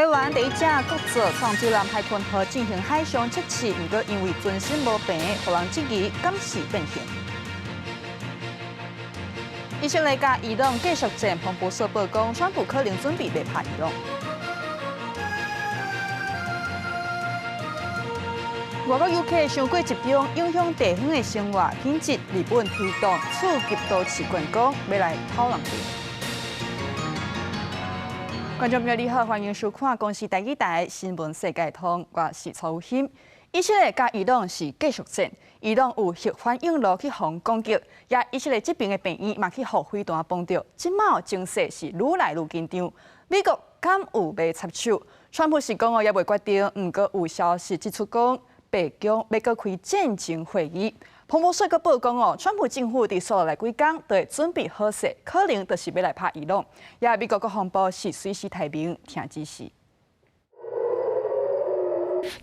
台湾第一架国造创洲南海群号进行海上测试，不过因为尊心无病，互人质疑敢是变形。以色列甲伊朗继续战，彭博社报讲，川普可能准备要拍伊朗。外国游客伤过疾病，影响地方的生活品质，日本推动刺激都市观光，要来讨人病。观众朋友你好，欢迎收看公视第一台新闻世界通，我是曹欣。以色列甲伊朗是继续战，伊朗有核反应炉去防攻击，也以色列这边的病院嘛去互飞弹崩掉。即马情势是愈来愈紧张，美国敢有要插手？川普是讲也未决定，不过有消息指出讲，白宫要搁开战争会议。彭博社阁报讲川普政府伫所落来几天，就会准备好势，可能就是要来拍伊朗。也美国阁宣布是随时待命，听指示。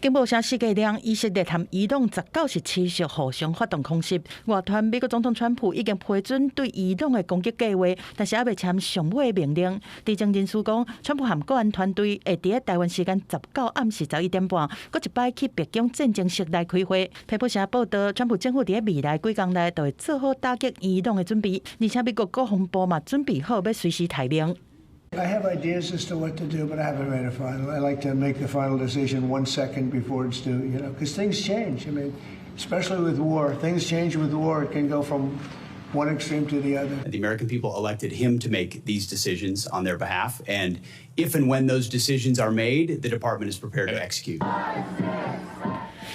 经报社世界亮，以色列和伊朗19日持续互相发动空袭。外传美国总统川普已经批准对伊朗的攻击计划，但是还未签上尾的命令。地政人士讲，川普和国安团队会伫台湾时间19暗时11点半，搁一摆去白宫战争室内开会。彭博社报道，川普政府伫未来几天内就会做好打击伊朗的准备，而且美国国防部嘛准备好要随时待命。I have ideas as to what to do, but I haven't made a final. I like to make the final decision 1 second before it's due, because things change. I mean, especially with war, things change with war. It can go from one extreme to the other. The American people elected him to make these decisions on their behalf, and if and when those decisions are made, the department is prepared to execute.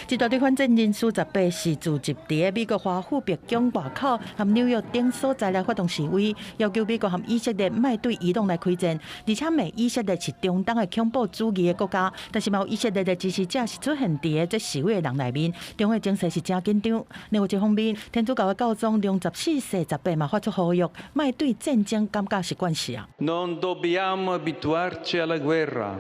一大堆反战人士18时聚集伫美国华府白宫外口和纽约等所在来发动示威，要求美国和以色列卖对伊朗来开战，而且骂以色列是中东的恐怖主义的国家。但是，有以色列的支持者是出现伫这示威的人内面，中国情势是真紧张。另外一方面，天主教的教宗良14世18嘛发出呼吁，卖对战争感觉是惯事啊。Non dobbiamo abituarci alla guerra.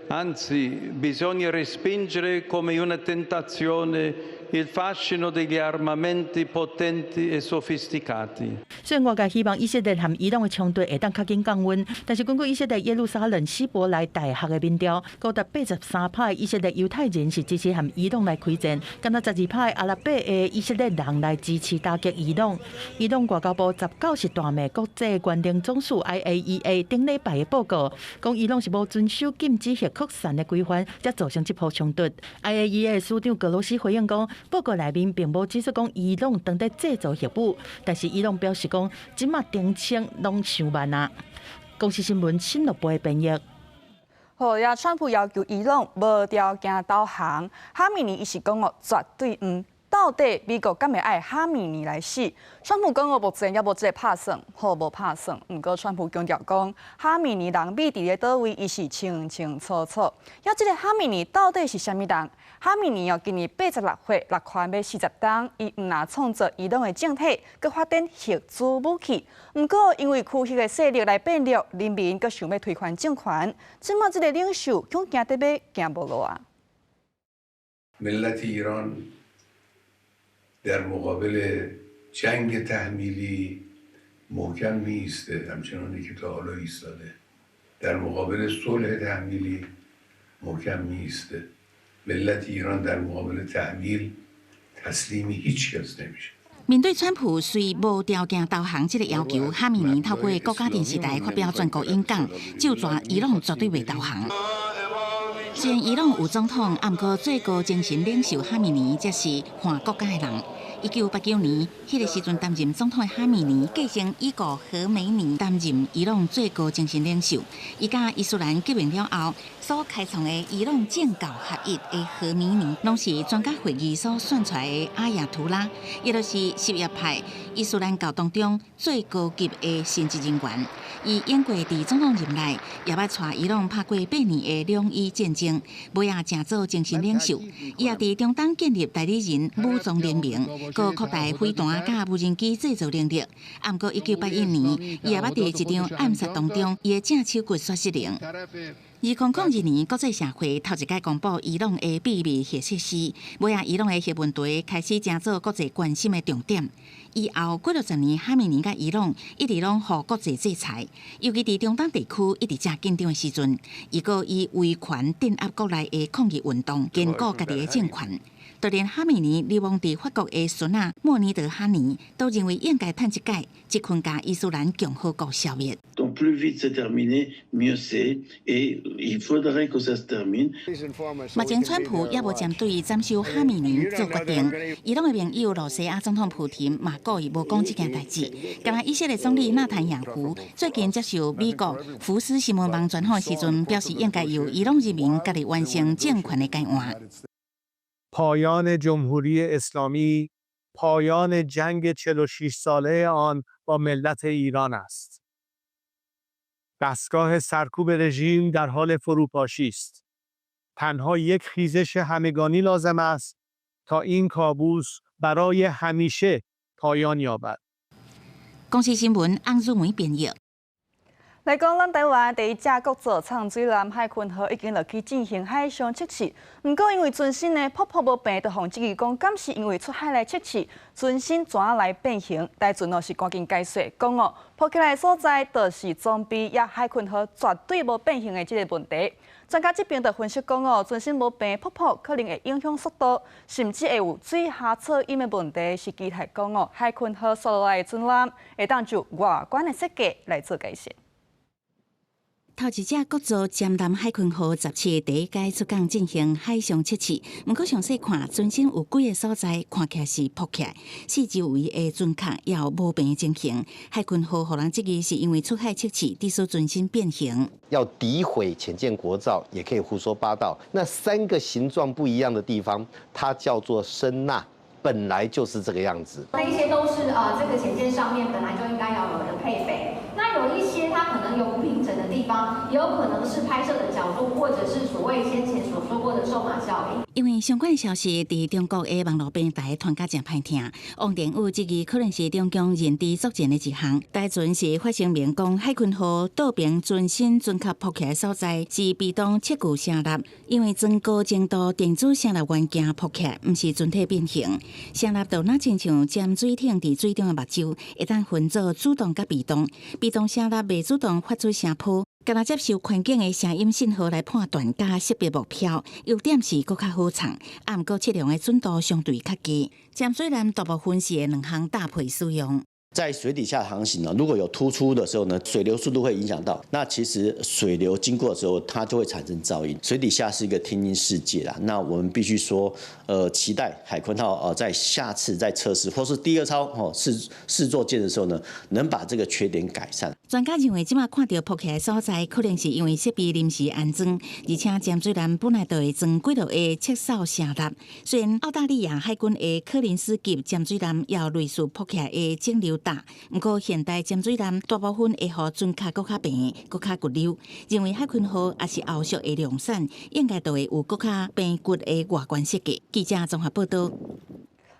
Anzi, bisogna respingere come una tentazione il fascino degli armamenti potenti e sofisticati. 虽然外界希望以色列和伊朗的冲突会当较紧降温，但是根据以色列耶路撒冷希伯来大学的民调，高达83%以色列犹太人是支持和伊朗来开战，敢若12%阿拉伯的以色列人来支持打击伊朗。伊朗外交部19日大骂国际原能总署 IAEA 顶礼拜的报告，讲伊朗是无遵守禁止核扩散的规范，才造成这波冲突。IAEA 署长格罗西回应讲，报告内面并无指出讲伊朗当在制造核武，但是伊朗表示讲，即马澄清拢伤慢啊。公视新闻新乐部的编译。好，呀，川普要求伊朗无条件投降，哈米尼伊是讲绝对唔。到底美国敢会爱哈米尼来死？川普讲目前也无这个拍算，好无拍算。不过川普强调讲，哈米尼人秘伫咧倒位，伊是清清楚楚。要这个哈米尼到底是啥物人？哈米尼今年86岁，6宽要40冬，伊唔拿创造伊朗的政体，佮发展核子武器。不过因为区域的势力来变弱，人民佮想要推翻政权，即马这个领袖恐惊得要行无路啊。در مقابل جنگ تحمیلی محکم می‌ایسته همچنانی که تا حالا ایستاده در مقابل صلح تحمیلی محکم می‌ایسته ملت ایران در مقابل تحمیل تسلیم هیچ کس نمیشه 面对川普虽无条件投降这个要求，哈米尼透过国家电视台发表全国演讲，就抓伊朗绝对袂投降。虽然伊朗有总统，不过最高精神领袖哈米尼则是看国家的人。1989年，迄个时阵担任总统的哈米尼继承伊个何美尼担任伊朗最高精神领袖。伊甲伊斯兰革命了后所开创的伊朗政教合一的何美尼，拢是专家会议所选出来的阿亚图拉，也就是什叶派伊斯兰教当中最高级的神职人员。伊演过伫总统任内，也捌带伊朗拍过8年的两伊战争，尾也正做精神领袖。伊也伫中东建立代理人武装联盟，佮扩大飞弹甲无人机制造能力。不过1981年，伊也捌伫一场暗杀当中，伊的正手骨血失灵。2002年，国际社会头一届公布伊朗的秘密核设施，尾也伊朗的核问题开始成做国际关心的重点。以后过60年，哈米尼甲伊朗一直拢互国际制裁，尤其伫中东地区一直正紧张的时阵，伊个以维权镇压国内的抗议运动，坚固家己的政权。就连哈米尼流亡伫法国的孙仔莫尼德哈尼，都认为应该趁一届，即群甲伊斯兰共和国消灭。Donc plus vite c'est terminé, mieux c'est, et il faudrait que ça se termine. 目前川普也无针对斩首哈米尼做决定，伊朗的盟友罗西亚总统普廷嘛故意无讲这件代志。敢若以色列总理纳坦雅胡最近接受美国福斯新闻网专访时阵，表示应该由伊朗人民家己完成政权的改换。پایان جمهوری اسلامی پایان جنگ 46 ساله آن با ملت ایران است. دستگاه سرکوب رژیم در حال فروپاشی است. تنها یک خیزش همگانی لازم است تا این کابوس برای همیشه پایان یابد. 公司新闻洪如梅编译。来讲，咱台湾第一只国造畅水南海群号已经落去进行海上测试，不过因为船身呢泡泡无平，就互质疑讲，敢是因为出海来测试，船身怎来变形？大船是赶紧解说，讲泡起来所在就是装备也海群号绝对无变形的这个问题。专家这边就分析讲船身无平泡泡可能会影响速度，甚至会有水下噪音的问题。是期待讲海群号所落来的船舰会当就外观的设计来做改善。头一只国造江南海群号17第一届出港进行海上测试，不过详细看船身有几个所在看起来是破起来，四周围的船壳也有无平的情形。海群号互人质疑是因为出海测试，致使船身变形。要诋毁潜舰国造，也可以胡说八道。那3个形状不一样的地方，它叫做声呐，本来就是这个样子。那一些都是这个潜舰上面本来就应该要有的配备。那有一些它可能有不平整的地方，也有可能是拍摄的角度，或者是所谓先前所说过的数码效应。因为相关的消息伫中国的网络平台传甲真歹听，王定宇质疑可能是中共认知作战的一项。台船是发声明讲，海群号倒边船身船壳破起来所在是被动切具声纳，因为装高精度电子声纳元件破起来，毋是船体变形。声纳就若亲像尖水艇伫水中的目睭，会当分做主动甲被动。被动声纳未主动发出声波，敢若接受环境的声音信号来判断甲识别目标。优点是搁较好藏，毋过测量的准度相对较低。潜水艦大部分是2项搭配使用。在水底下航行呢，如果有突出的时候呢，水流速度会影响到。那其实水流经过的时候，它就会产生噪音。水底下是一个听音世界啦。那我们必须说，期待海鲲号在下次在测试或是第2艘试作舰的时候呢，能把这个缺点改善。专家认为，即马看到破起来所在，可能是因为设备临时安装，而且潜水艦本来就会装几落的测扫声纳。虽然澳大利亚海军的柯林斯级潜水艦也有类似破起来的整流大，不过现代潜水艦大部分会互船壳搁较平、搁较骨溜。认为海鲲号也是后续的量产，应该都会有搁较平骨的外观设计。记者综合报道。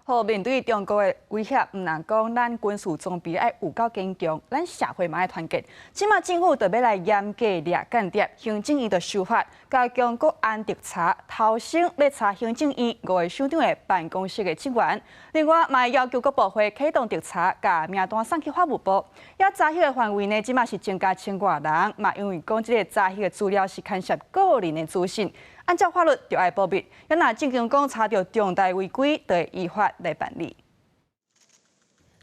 好，面对中国的威胁，唔能讲咱军事装备要有够坚强，咱社会嘛要团结。即马政府就要来严格抓间谍，行政院的修法加强国安调查，头先要查行政院5位首长的办公室的职员。另外，嘛要求各部会启动调查，甲名单送去法务部。也查迄个范围呢，即马是增加1000多人，嘛因为讲即个查迄个资料是牵涉个人的资讯。按照法律就要保密，要若正经讲查到重大违规，就会依法来办理。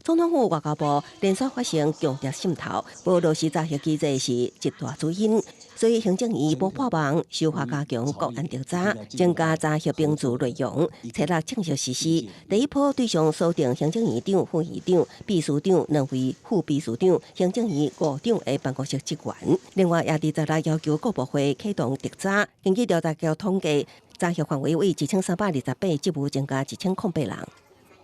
总统府外交部连续发生强烈渗透，俄罗斯诈骗机制是一大主因，所以行政院无破网，修法加强国安调查，增加诈骗兵资内容，策略正式实施。第一波对象锁定行政院长、副院长、秘书长2位副秘书长、行政院5长的办公室职员。另外，也伫在来要求各部会启动调查，根据调查局统计，诈骗范围为1328，职务增加1008人。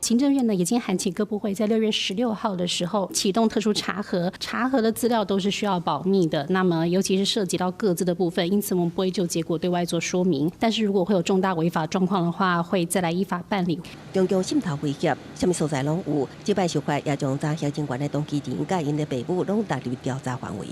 行政院呢已经喊请各部会在6月16号的时候启动特殊查核，查核的资料都是需要保密的。那么尤其是涉及到各自的部分，因此我们不会就结果对外做说明。但是如果会有重大违法状况的话，会再来依法办理。中共渗透威胁，什么所在拢有。这摆修法也将诈骗人员的动机点甲因的父母拢纳入调查范围。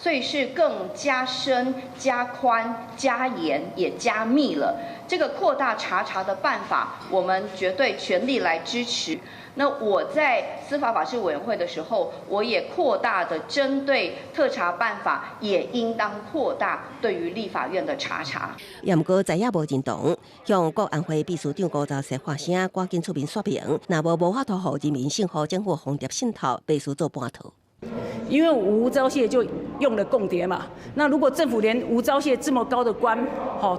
所以是更加深、加宽、加严，也加密了。这个扩大查的办法，我们绝对全力来支持。那我在司法法制委员会的时候，我也扩大的针对特查办法，也应当扩大对于立法院的查。也毋过在野无认同，向国安会秘书长高昭石发声，赶紧出面说明，若无法度互人民信号政府间谍渗透，必须做半途。因为吴钊燮就用了共谍嘛，那如果政府连吴钊燮这么高的官，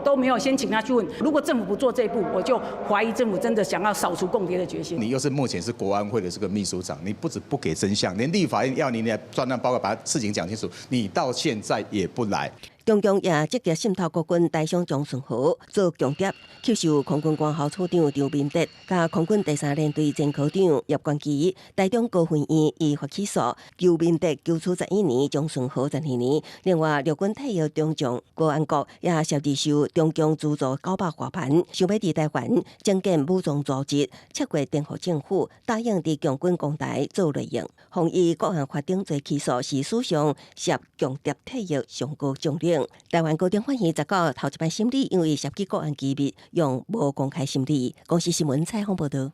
都没有先请他去问，如果政府不做这一步，我就怀疑政府真的想要扫除共谍的决心。你又是目前是国安会的这个秘书长，你不止不给真相，连立法院要你来专案报告把事情讲清楚，你到现在也不来。中共也积极渗透国军大将张顺和做强谍，吸收空军官校处长张明德、加空军第3联队前科长叶冠基、台中高分院依法起诉张明德求处11年，张顺和12年。另外，陆军退役中将国安局也涉接受中共资助900华盘，想要伫台湾增建武装组织，切过颠覆政府，答应伫强军公台做内应。防疫国安法定罪起诉是史上涉强谍退役上高重量。台湾高等法院19头一摆审理，因为涉及国安机密，用无公开审理。公视新闻采访报道。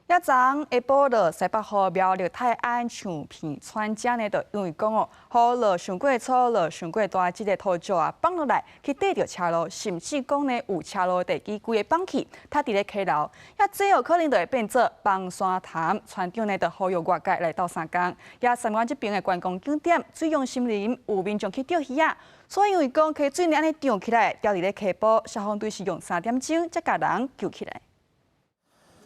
一昨下晡了，西北河苗栗泰安橡片村这呢，就因为讲雨落伤过粗，落伤过大，即个土石啊放落来去缀着车路，甚至讲呢有车路地基规个放弃，塌伫咧溪流，这有可能就会变做崩山潭。村长呢就呼吁外界来到三江，三湾这边的观光景点水用森林有民众去钓鱼啊。所以因为讲溪水呢安尼涨起来，掉伫咧溪埔，消防队是用3点钟才甲人救起来。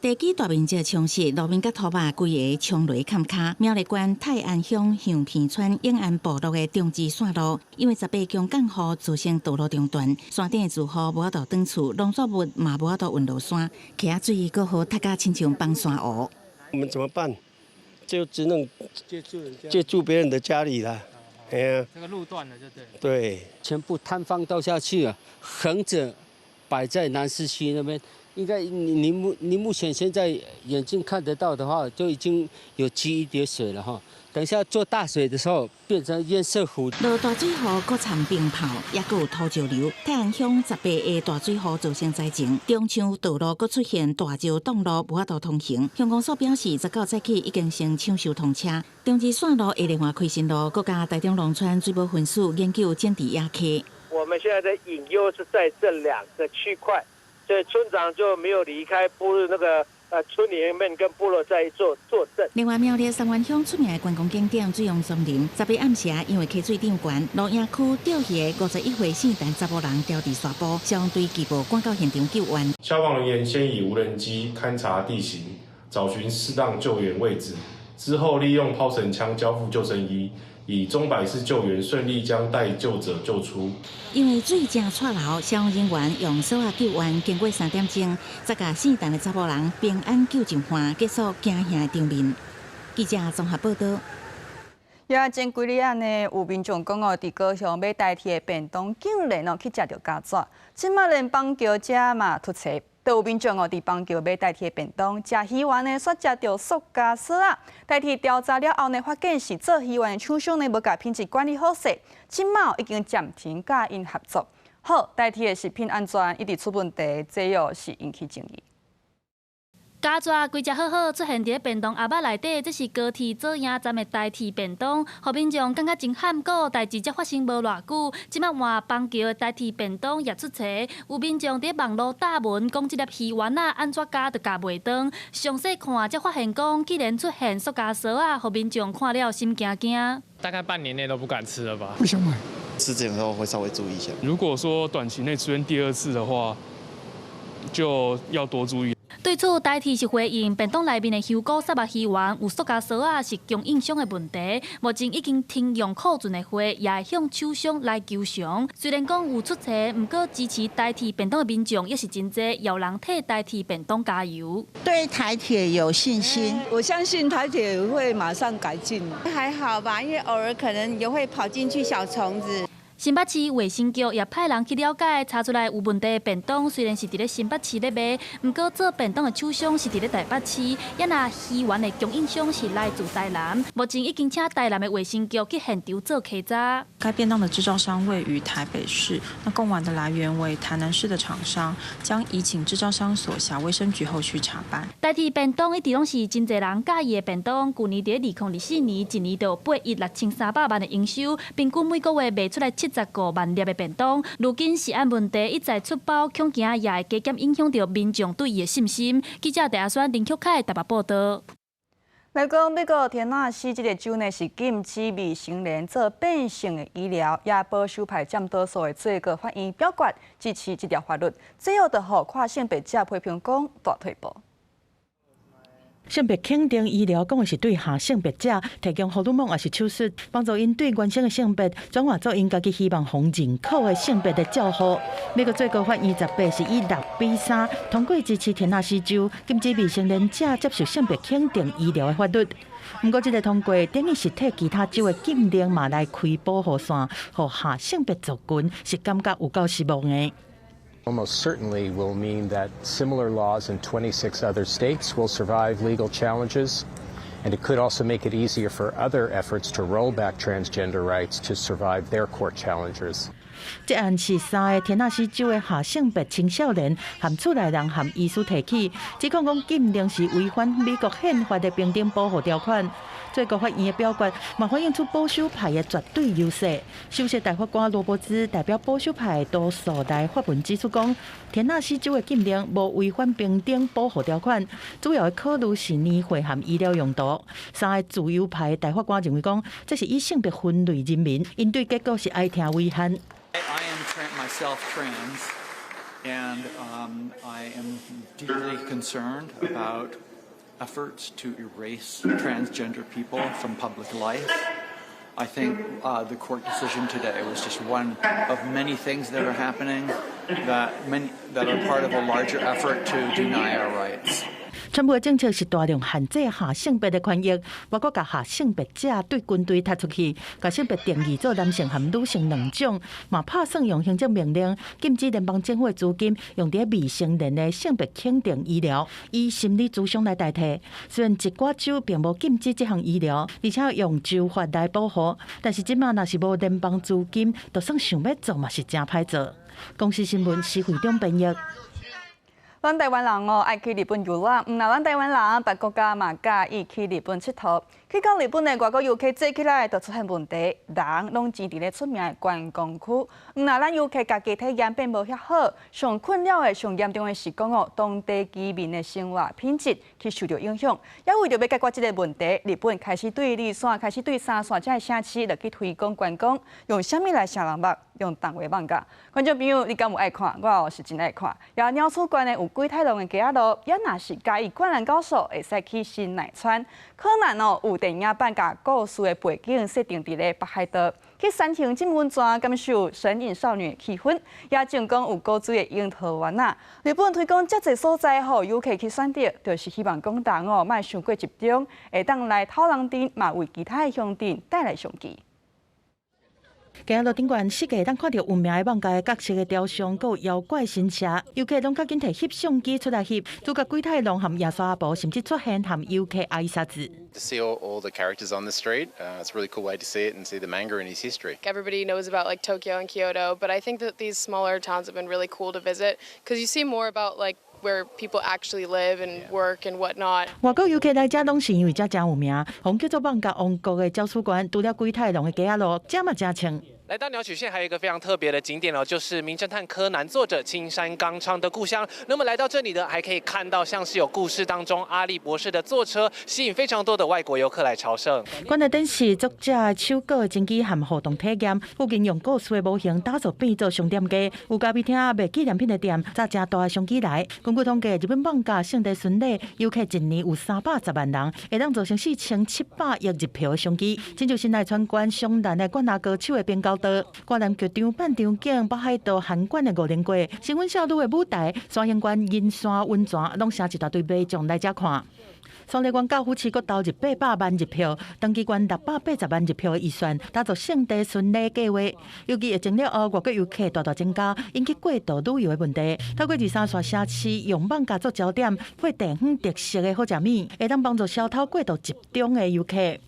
地基大面积冲蚀，路面甲土瓦规个冲雷坎卡。苗栗县泰安乡橡片村永安部落的中支线路，因为18强降雨造成道路中断，山顶的住户无法度转厝，农作物嘛无法度运落山，溪仔水搁好塌甲亲像崩山湖。我们怎么办？就只能借住别人的家里了。哎呀，这个路断了，就对。对，全部摊放倒下去了，横着摆在南市区那边。应该你目前现在眼睛看得到的话，就已经有积一点水了哈。等一下做大水的时候，变成堰塞湖。落大水雨，搁掺冰泡，也搁有土石流。泰安乡18个大水雨造成灾情，中乡道路搁出现大石挡路，无法度通行。乡公所表示，19早起已经先抢修通车。中支线路会另外开新路，搁加台中农村水保分署研究整治野溪。我们现在的隐忧是在这2个区块。所以村长就没有离开部落那个村里面跟部落在坐镇。另外，苗栗三湾乡出名的观光景点水用森林，18暗时因为溪水涨悬，鹿营区钓鱼的51岁姓陈查某人掉伫沙坡，消防队急步赶到现场救援。消防人员先以无人机勘察地形，找寻适当救援位置，之后利用抛绳枪交付救生衣。以钟摆式救援顺利将待救者救出。因为水正窜流，消防人员用手啊救援，经过3点钟，才把姓陈的查某人平安救上岸，结束惊吓的场面。记者综合报道。前几日呢，有民众讲伫高雄要代替的便当，竟然去食着家蛇。今麦连邦桥者嘛突袭。都有民众伫邦桥要代替的便当，食鱼丸呢，煞食到塑胶蛇啊！代替调查了后呢，发现是做鱼丸的厂商呢，无甲品质管理好势，今麦已经暂停甲因合作。好，代替的食品安全一直出问题，这又是引起争议。家蛇规只好好出现伫便当盒仔内底，这是高铁左营站的代替便当，互民众感觉真罕古。代志才发生无偌久，即摆换邦桥的代替便当也出题，有民众伫网络打文讲即粒鱼丸啊安怎加就加袂当，详细看才发现讲，既然出现塑胶蛇啊，互民众看了心惊惊。大概半年内都不敢吃了吧？不想买，吃之前的时候会稍微注意一下。如果说短期内出现第2次的话，就要多注意。对此，代替是回应便当内面的香菇、沙白鱼丸有塑胶蛇啊，是供应商的问题。目前已经停用库存的货，也会向厂商来求偿。虽然讲有出错，不过支持代替便当的民众也是真多，有人替代替便当加油。对台铁有信心，我相信台铁会马上改进。还好吧，因为偶尔可能也会跑进去小虫子。新北市卫生局也派人去了解，查出来有问题的便当虽然是伫咧新北市咧卖，不过做便当的厂商是伫咧台北市，也那鱼丸的供应商是来自台南。目前已经请台南的卫生局去现场做稽查。该便当的制造商位于台北市，那供丸的来源为台南市的厂商，将移请制造商所辖卫生局后续查办。代替便当一直拢是真侪人介意的便当，去年伫2024年一年就有8亿6300万的营收，平均每个月卖出来75万粒的便当。如今食安问题一再出包，恐惊也会加减影响到民众对伊的信心。记者陈阿选、林巧凯台北报道。来讲，美国田纳西这个州呢是禁止未成年做变性的医疗，也保守派占多数的最高法院表决支持这条法律，最后就互跨性别者批评讲大退步。性别肯定医疗讲的是对下性别者提供荷尔蒙也是手术，帮助因对原生的性别转化做因家己希望互认可的性别的照护。美国最高法院28是以6比3通过支持田纳西州禁止未成年者接受性别肯定医疗的法律。不过，这个通过等于是替其他州的禁令嘛来开保护线，互下性别族群是感觉有够失望的。Almost certainly will mean that similar laws in 26 other states will survive legal challenges, and it could also make it easier for other efforts to roll back transgender rights to survive their court challenges. 这案是3个田纳西州的下性别青少年和厝内人和医师提起，指控讲禁令是违反美国宪法的平等保护条款。最高法院的表决嘛反映出保守派的绝对优势。首席大法官罗伯兹代表保守派多数来发文指出讲，田纳西州的禁令无违反平等保护条款，主要的考虑是年会和医疗用途。3个自由派大法官认为讲，这是以性别分类人民，因对结果是爱听为限。I am myself trans, and I am deeply concerned about efforts to erase transgender people from public life. I think the court decision today was just one of many things that are happening that are part of a larger effort to deny our rights. 川普的政策是大量限制下性别的权益，包括把下性别者对军队踢出去，把性别定义做男性和女性2种，嘛拍算用行政命令禁止联邦政府的资金用在未成年的性别肯定医疗，以心理咨询来代替。虽然一寡州并无禁止这项医疗，而且用州法来保护，但是即马若是无联邦资金，就算想要做嘛是真歹做。公司新闻施惠中编译。咱台湾人爱去日本游览，那咱台湾人别国家嘛介意去日本佚佗。去到日本的外国游客坐起来就出现问题，人拢挤伫咧出名的观光区。那咱游客家己体验并无遐好，上困扰的、上严重的是讲当地居民的生活品质去受到影响。也为着要解决这个问题，日本开始对2线、开始对3线这城市来去推广观光，用啥物来写人目？用动画放假。观众朋友，你敢有爱看？我是真爱看。也鸟厝关的有几太long的街路，也若是介意灌篮高手，会使去新内川。可能有电影版甲故事的背景设定伫咧北海道，去山形浸温泉，感受神隐少女的气氛，也正讲有古水的樱桃园啊。日本推广遮侪所在，互游客去选择，就是希望讲人莫伤过集中，会当来讨人镇，嘛为其他的乡镇带来商机。街路顶悬世界当看到有名的网家角色的雕像，佮有妖怪神社，游客拢较紧摕翕相機出来翕，主角鬼太郎和耶稣阿婆甚至出现和游客挨沙子。To see all the characters on the street, it's a really cool way to see it and see the manga and its history. Everybody knows about like Tokyo and Kyoto, but I think that these smaller towns have been really cool to visit because you see more about like where people actually live and work and whatnot. 外国游客来遮拢是因为遮真有名，红叫做网家王国的教书馆，除了鬼太郎的街路，遮嘛真清。来到鸟取县还有一个非常特别的景点哦，就是名侦探柯南作者青山刚昌的故乡。那么来到这里呢，还可以看到像是有故事当中阿笠博士的坐车，吸引非常多的外国游客来朝圣。馆内展示作者的手稿真迹和互动体验，附近用故事的模型打造变做商店街，有咖啡厅、卖纪念品的店，载真大的商机来。根据统计，日本网家圣地巡礼游客一年有310万人，会当造成4700亿日票的商机。这就是内川县湘南的冠拿高手的边高道。瓜南剧场、板场景、北海道函馆的5连过，新闻少女的舞台、山形县银山温泉，拢成一大堆迷众来遮看。双立关教府市阁投入800万1票，长期关680万1票的预算，打造圣地巡礼计划。尤其疫情了后，外国游客大大增加，引起过度旅游的问题。透过23线城市用网加做焦点，配地方特色的好食面，会当帮助消透过度集中的遊客。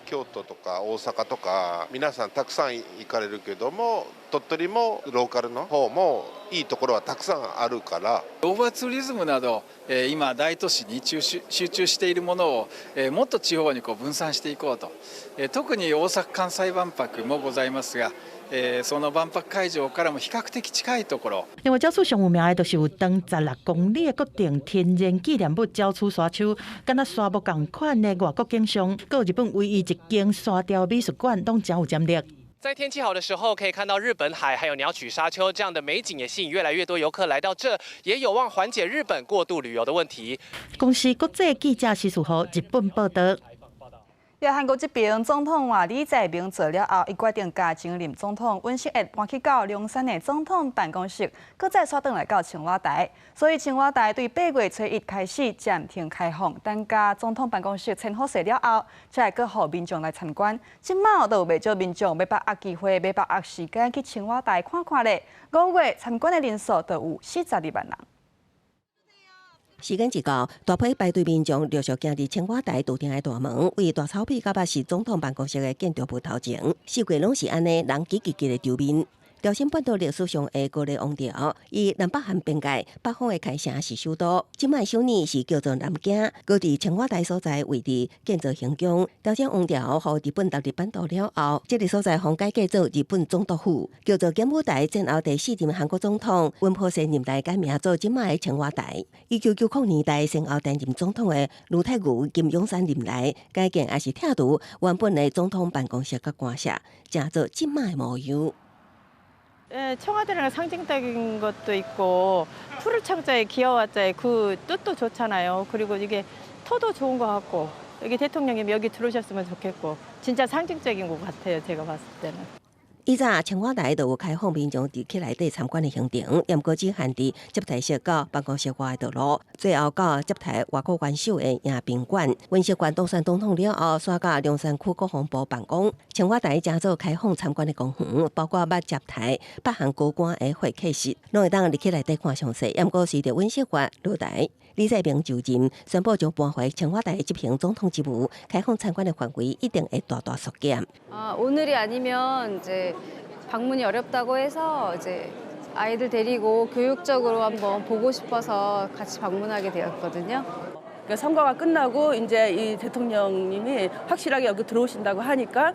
京都とか大阪とか皆さんたくさん行かれるけども、鳥取もローカルの方もいいところはたくさんあるから。オーバーツーリズムなど、今大都市に集中しているものを、もっと地方に分散していこうと、特に大阪・関西万博もございますが。その万博会場からも比較的近いところ。另外，礁厝上有名的就是有长16公里的国定天然纪念物礁厝沙丘，跟那沙漠同款的外国景象，还有日本唯一一间沙雕美术馆，都真有潜力。在天气好的时候，可以看到日本海还有鸟取沙丘这样的美景，也吸引越来越多游客来到这，也有望缓解日本过度旅游的问题。公司国际记者施树豪日本报道。韩国这边总统话李在明做了后，伊决定加前任总统尹锡悦搬去到龙山的总统办公室，搁再刷转来到青瓦台。所以青瓦台对8月初1开始暂停开放，等加总统办公室签好势了后，才会搁互民众来参观。即马都有袂少民众要把握机会，要把握时间去青瓦台看看咧。5月参观的人数就有42万人。时间一到，大批排队民众陆续行至青瓦台独顶的大门，为大草皮甲巴市总统办公室的建筑物头前，四季拢是安尼人挤的场面。朝鲜半岛历史上的高丽王朝，以南北韩边界北方的开城是首都。即卖首尔是叫做南京，高伫青瓦台所在位置建造形象。朝鲜王朝互日本踏入半岛了后，这个所在封改建做日本总督府，叫做检武台。战后第4任韩国总统文朴燮任内改名做即卖的青瓦台。1990年代先后担任总统的卢泰愚、金泳三任内改建也是拆除原本的总统办公室甲官舍，成做即卖的模样。 청와대라는 상징적인 것도 있고 푸른 창자에 기어와자의 그 뜻도 좋잖아요. 그리고 이게 터도 좋은 것 같고 여기 대통령님 여기 들어오셨으면 좋겠고 진짜 상징적인 것 같아요. 제가 봤을 때는. 以早青瓦台就有开放民众伫去内底参观的行程，严格只限伫接待室到办公室外的道路，最后到接待外国元首的迎宾馆。文习馆当选总统了后，刷到龙山区国防部办公。青瓦台加做开放参观的公园，包括捌接待北韩高官的会客室，拢会当入去内底看详细。严格随着文习馆落台，李在明就任，宣布将搬回青瓦台执行总统职务，开放参观的范围一定会大大缩减。 오늘이 아니면 이제 방문이 어렵다고 해서 이제 아이들 데리고 교육적으로 한번 보고 싶어서 같이 방문하게 되었거든요. 선거가 끝나고 이제 이 대통령님이 확실하게 여기 들어오신다고 하니까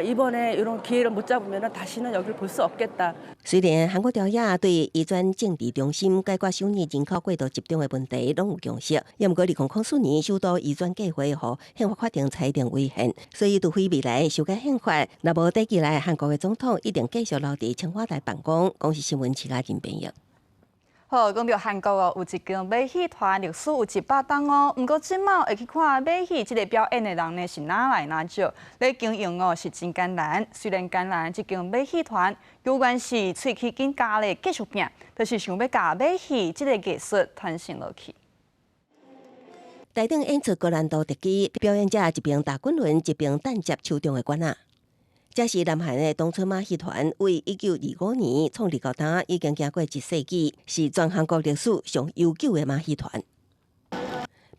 이번에 이런 기회를 못 잡으면 다시는 여기를 볼 수 없겠다. 虽然韩国朝野对移转政治中心、解决首尔人口过度集中的问题拢有共识，不过2004年首都移转计划互宪法法庭裁定违宪，所以除非未来修改宪法，若无短期内韩国的总统一定继续留伫青瓦台办公。公司新闻齐家人编译。 好，讲到韩国哦，有一间马戏团历史有100档哦。不过即马会去看马戏这个表演的人呢，是哪来哪少？咧经营哦是真艰难。虽然艰难，这间马戏团有关是喙齿紧加的技术病，就是想要甲马戏这个艺术传承落去。 台顶演出高难度特技，表演者一边打滚轮，一边等接手中的管仔。 这是南韩的东村马戏团，为1925年创立到今，已经行过1世纪，是全韩国历史上悠久的马戏团。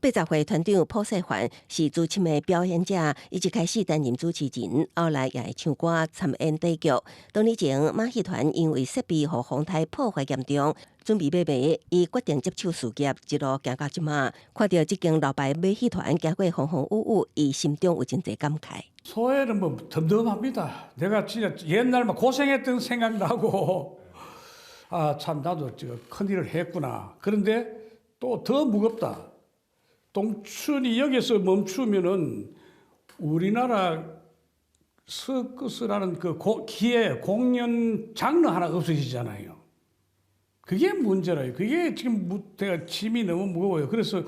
80岁团长朴世桓是资深的表演者，一开始担任主持人，后来也会唱歌、参演短剧。多年前，马戏团因为设备和风台破坏严重，准备要卖，伊决定接手事业，一路行到即马。看到这间老牌马戏团行过风风雨雨，伊心中有真侪感慨。 소회는 뭐 덤덤합니다. 내가 진짜 옛날만 고생했던 생각나고 참 나도 큰 일을 했구나. 그런데 또 더 무겁다. 동춘이 여기서 멈추면은 우리나라 서커스라는 그 기회 공연 장르 하나 없어지잖아요. 그게 문제라요. 그게 지금 제가 짐이 너무 무거워요. 그래서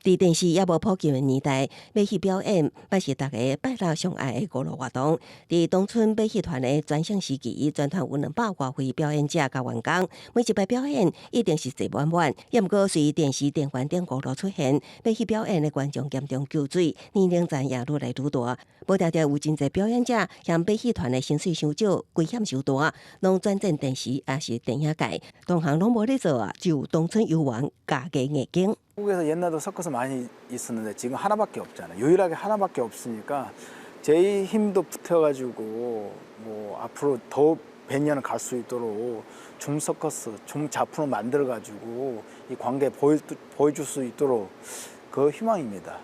伫电视也无普及的年代，马戏表演也是大家拜六上爱的娱乐活动。伫东村马戏团的全盛时期，全团有200多位表演者甲员工，每一摆表演一定是坐满满。也毋过随电视、电环等娱乐出现，马戏表演的观众严重求水，年龄层也愈来愈大。无条条有真侪表演者向马戏团的薪水伤少，危险伤大，拢转战电视也是电影界，同行拢无咧做啊，只有东村游玩家己眼睛。 한국에서 옛날도 서커스 많이 있었는데 지금 하나밖에 없잖아요. 유일하게 하나밖에 없으니까 제 힘도 붙여가지고 뭐 앞으로 더 100년을 갈 수 있도록 중 서커스, 중 작품을 만들어가지고 이 관계 보여줄 수 있도록 그 희망입니다.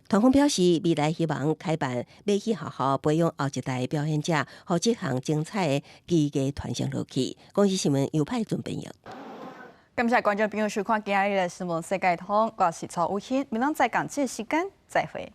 团方表示，未来希望开办马戏学校，培养后一代表演者，让这项精彩的技艺传承落去。公司新闻由派准编译。 感谢观众朋友收看今日的新闻世界通，我是曹武欣，明天再讲这时间再会。